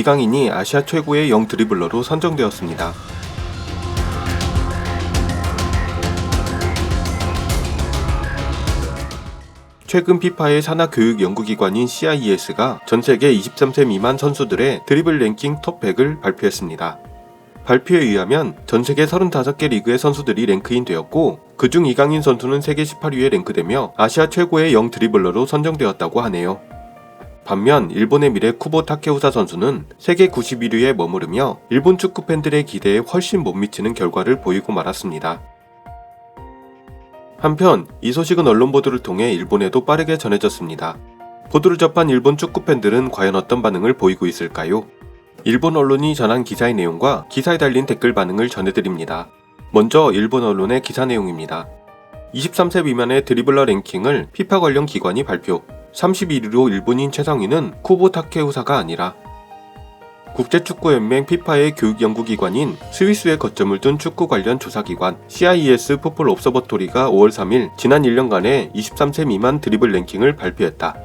이강인이 아시아 최고의 영 드리블러로 선정되었습니다. 최근 피파의 산하 교육 연구기관인 CIES가 전세계 23세 미만 선수들의 드리블 랭킹 톱 100을 발표했습니다. 발표에 의하면 전세계 35개 리그의 선수들이 랭크인 되었고, 그중 이강인 선수는 세계 18위에 랭크되며 아시아 최고의 영 드리블러로 선정되었다고 하네요. 반면 일본의 미래 쿠보 타케우사 선수는 세계 91위에 머무르며 일본 축구 팬들의 기대에 훨씬 못 미치는 결과를 보이고 말았습니다. 한편 이 소식은 언론 보도를 통해 일본에도 빠르게 전해졌습니다. 보도를 접한 일본 축구 팬들은 과연 어떤 반응을 보이고 있을까요? 일본 언론이 전한 기사의 내용과 기사에 달린 댓글 반응을 전해드립니다. 먼저 일본 언론의 기사 내용입니다. 23세 미만의 드리블러 랭킹을 피파 관련 기관이 발표. 31위로 일본인 최상위는 쿠보 타케우사가 아니라 국제축구연맹 피파의 교육연구기관인 스위스에 거점을 둔 축구 관련 조사기관 CIES 풋볼 옵서버토리가 5월 3일 지난 1년간의 23세 미만 드리블 랭킹을 발표했다.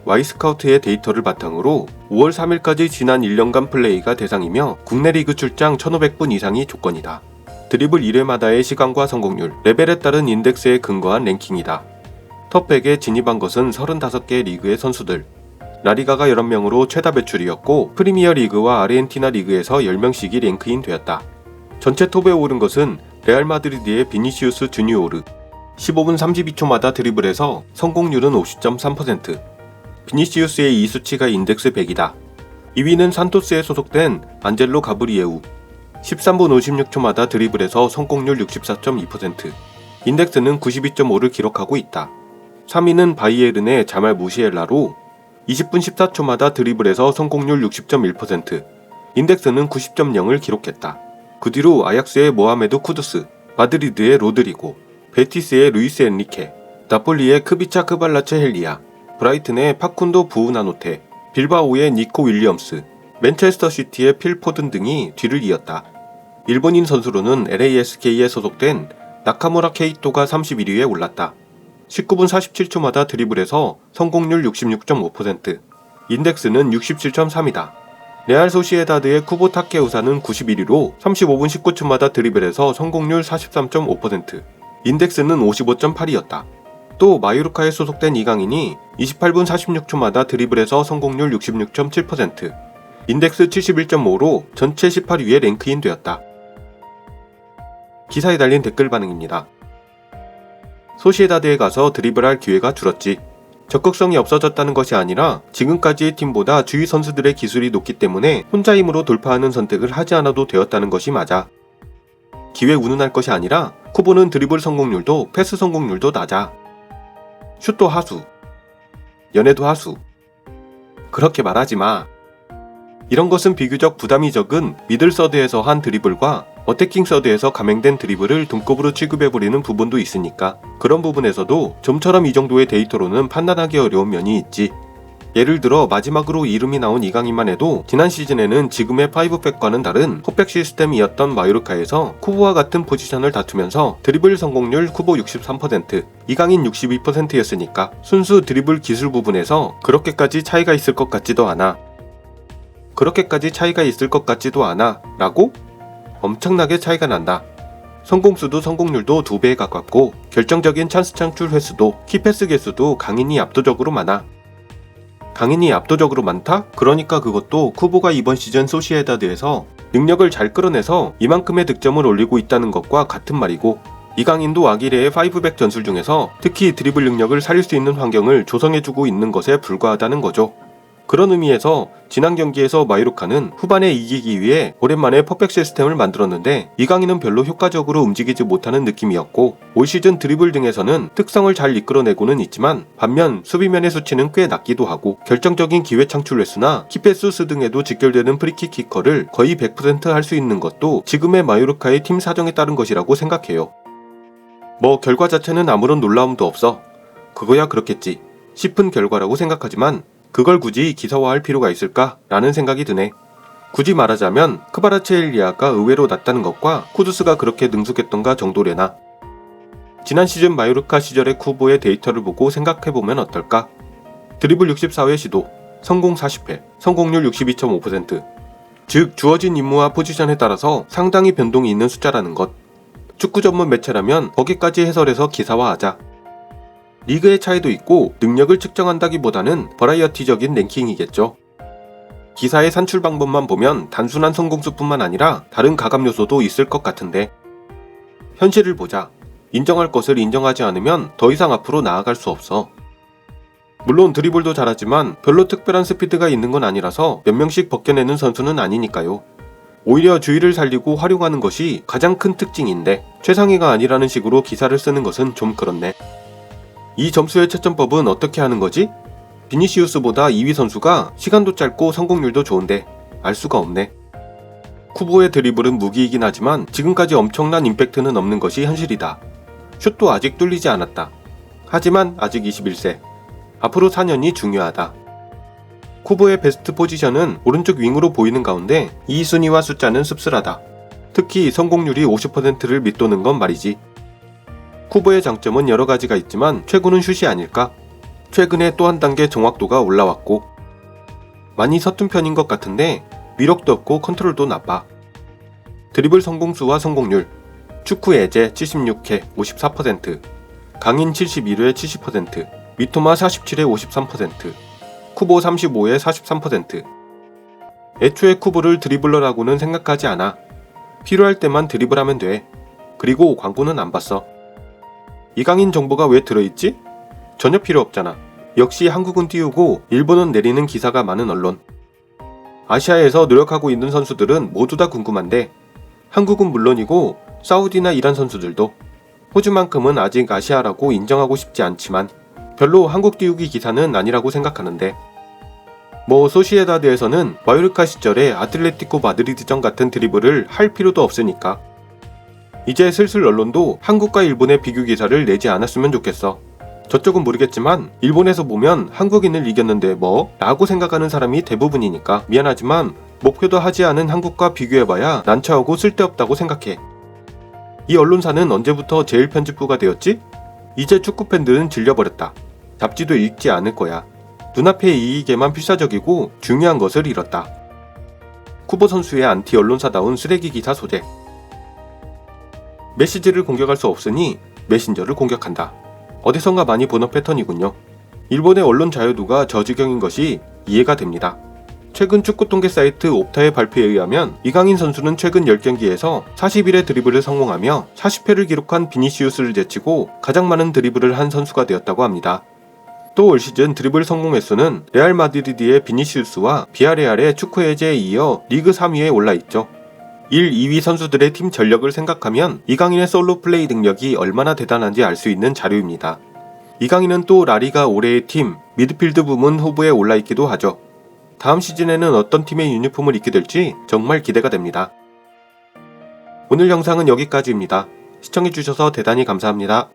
Y스카우트의 데이터를 바탕으로 5월 3일까지 지난 1년간 플레이가 대상이며 국내 리그 출장 1500분 이상이 조건이다. 드리블 1회마다의 시간과 성공률, 레벨에 따른 인덱스에 근거한 랭킹이다. 톱 100에 진입한 것은 35개 리그의 선수들. 라리가가 11명으로 최다 배출이었고 프리미어 리그와 아르헨티나 리그에서 10명씩이 랭크인 되었다. 전체 톱에 오른 것은 레알 마드리드의 비니시우스 주니오르. 15분 32초마다 드리블에서 성공률은 50.3%. 비니시우스의 이 수치가 인덱스 100이다. 2위는 산토스에 소속된 안젤로 가브리에우. 13분 56초마다 드리블에서 성공률 64.2%. 인덱스는 92.5를 기록하고 있다. 3위는 바이에른의 자말 무시엘라로 20분 14초마다 드리블에서 성공률 60.1%, 인덱스는 90.0을 기록했다. 그 뒤로 아약스의 모하메드 쿠두스, 마드리드의 로드리고, 베티스의 루이스 엔리케, 나폴리의 크비차 크발라체 헬리아, 브라이튼의 파쿤도 부우나노테, 빌바오의 니코 윌리엄스, 맨체스터 시티의 필 포든 등이 뒤를 이었다. 일본인 선수로는 LASK에 소속된 나카무라 케이토가 31위에 올랐다. 19분 47초마다 드리블에서 성공률 66.5%, 인덱스는 67.3이다. 레알 소시에다드의 쿠보 타케우사는 91위로 35분 19초마다 드리블에서 성공률 43.5%, 인덱스는 55.8이었다. 또 마요르카에 소속된 이강인이 28분 46초마다 드리블에서 성공률 66.7%, 인덱스 71.5로 전체 18위에 랭크인 되었다. 기사에 달린 댓글 반응입니다. 소시에다드에 가서 드리블할 기회가 줄었지. 적극성이 없어졌다는 것이 아니라 지금까지의 팀보다 주위 선수들의 기술이 높기 때문에 혼자 힘으로 돌파하는 선택을 하지 않아도 되었다는 것이 맞아. 기회 운운할 것이 아니라 쿠보는 드리블 성공률도 패스 성공률도 낮아. 슛도 하수, 연애도 하수. 그렇게 말하지 마. 이런 것은 비교적 부담이 적은 미들 서드에서 한 드리블과 어태킹 서드에서 감행된 드리블을 등급으로 취급해버리는 부분도 있으니까 그런 부분에서도 좀처럼 이 정도의 데이터로는 판단하기 어려운 면이 있지. 예를 들어 마지막으로 이름이 나온 이강인만 해도 지난 시즌에는 지금의 5백과는 다른 컵백 시스템이었던 마요르카에서 쿠보와 같은 포지션을 다투면서 드리블 성공률 쿠보 63%, 이강인 62%였으니까 순수 드리블 기술 부분에서 그렇게까지 차이가 있을 것 같지도 않아. 그렇게까지 차이가 있을 것 같지도 않아 라고? 엄청나게 차이가 난다. 성공수도 성공률도 2배에 가깝고 결정적인 찬스 창출 횟수도 키패스 개수도 강인이 압도적으로 많아. 강인이 압도적으로 많다? 그러니까 그것도 쿠보가 이번 시즌 소시에다드에서 능력을 잘 끌어내서 이만큼의 득점을 올리고 있다는 것과 같은 말이고, 이강인도 아기레의 5백 전술 중에서 특히 드리블 능력을 살릴 수 있는 환경을 조성해주고 있는 것에 불과하다는 거죠. 그런 의미에서 지난 경기에서 마요르카는 후반에 이기기 위해 오랜만에 퍼펙트 시스템을 만들었는데 이강인은 별로 효과적으로 움직이지 못하는 느낌이었고, 올 시즌 드리블 등에서는 특성을 잘 이끌어내고는 있지만 반면 수비면의 수치는 꽤 낮기도 하고 결정적인 기회 창출 횟수나 키패스 등에도 직결되는 프리킥 키커를 거의 100% 할 수 있는 것도 지금의 마요르카의 팀 사정에 따른 것이라고 생각해요. 뭐 결과 자체는 아무런 놀라움도 없어. 그거야 그렇겠지 싶은 결과라고 생각하지만 그걸 굳이 기사화할 필요가 있을까? 라는 생각이 드네. 굳이 말하자면 크바라체엘리아가 의외로 낮다는 것과 쿠두스가 그렇게 능숙했던가 정도래나. 지난 시즌 마요르카 시절의 쿠보의 데이터를 보고 생각해보면 어떨까? 드리블 64회 시도, 성공 40회, 성공률 62.5%. 즉 주어진 임무와 포지션에 따라서 상당히 변동이 있는 숫자라는 것. 축구 전문 매체라면 거기까지 해설해서 기사화하자. 리그의 차이도 있고 능력을 측정한다기보다는 버라이어티적인 랭킹이겠죠. 기사의 산출 방법만 보면 단순한 성공수뿐만 아니라 다른 가감 요소도 있을 것 같은데, 현실을 보자. 인정할 것을 인정하지 않으면 더 이상 앞으로 나아갈 수 없어. 물론 드리블도 잘하지만 별로 특별한 스피드가 있는 건 아니라서 몇 명씩 벗겨내는 선수는 아니니까요. 오히려 주의를 살리고 활용하는 것이 가장 큰 특징인데 최상위가 아니라는 식으로 기사를 쓰는 것은 좀 그렇네. 이 점수의 채점법은 어떻게 하는 거지? 비니시우스보다 2위 선수가 시간도 짧고 성공률도 좋은데 알 수가 없네. 쿠보의 드리블은 무기이긴 하지만 지금까지 엄청난 임팩트는 없는 것이 현실이다. 슛도 아직 뚫리지 않았다. 하지만 아직 21세. 앞으로 4년이 중요하다. 쿠보의 베스트 포지션은 오른쪽 윙으로 보이는 가운데 이 순위와 숫자는 씁쓸하다. 특히 성공률이 50%를 밑도는 건 말이지. 쿠보의 장점은 여러 가지가 있지만 최고는 슛이 아닐까? 최근에 또 한 단계 정확도가 올라왔고, 많이 서툰 편인 것 같은데 위력도 없고 컨트롤도 나빠. 드리블 성공수와 성공률. 축구 예제 76회 54%, 강인 71회 70%, 미토마 47회 53%, 쿠보 35회 43%. 애초에 쿠보를 드리블러라고는 생각하지 않아. 필요할 때만 드리블하면 돼. 그리고 광고는 안 봤어. 이강인 정보가 왜 들어있지? 전혀 필요 없잖아. 역시 한국은 띄우고 일본은 내리는 기사가 많은 언론. 아시아에서 노력하고 있는 선수들은 모두 다 궁금한데 한국은 물론이고 사우디나 이란 선수들도, 호주만큼은 아직 아시아라고 인정하고 싶지 않지만 별로 한국 띄우기 기사는 아니라고 생각하는데, 소시에다드에서는 마요르카 시절에 아틀레티코 마드리드전 같은 드리블을 할 필요도 없으니까. 이제 슬슬 언론도 한국과 일본의 비교 기사를 내지 않았으면 좋겠어. 저쪽은 모르겠지만 일본에서 보면 한국인을 이겼는데 라고 생각하는 사람이 대부분이니까 미안하지만 목표도 하지 않은 한국과 비교해봐야 난처하고 쓸데없다고 생각해. 이 언론사는 언제부터 제일편집부가 되었지? 이제 축구팬들은 질려버렸다. 잡지도 읽지 않을 거야. 눈앞의 이익에만 필사적이고 중요한 것을 잃었다. 쿠보 선수의 안티 언론사다운 쓰레기 기사 소재. 메시지를 공격할 수 없으니 메신저를 공격한다. 어디선가 많이 보는 패턴이군요. 일본의 언론 자유도가 저 지경인 것이 이해가 됩니다. 최근 축구 통계 사이트 옵타의 발표에 의하면 이강인 선수는 최근 10경기에서 41회 드리블을 성공하며 40회를 기록한 비니시우스를 제치고 가장 많은 드리블을 한 선수가 되었다고 합니다. 또 올 시즌 드리블 성공 횟수는 레알 마드리드의 비니시우스와 비아레알의 축구 해제에 이어 리그 3위에 올라있죠. 1, 2위 선수들의 팀 전력을 생각하면 이강인의 솔로 플레이 능력이 얼마나 대단한지 알 수 있는 자료입니다. 이강인은 또 라리가 올해의 팀 미드필드 부문 후보에 올라있기도 하죠. 다음 시즌에는 어떤 팀의 유니폼을 입게 될지 정말 기대가 됩니다. 오늘 영상은 여기까지입니다. 시청해주셔서 대단히 감사합니다.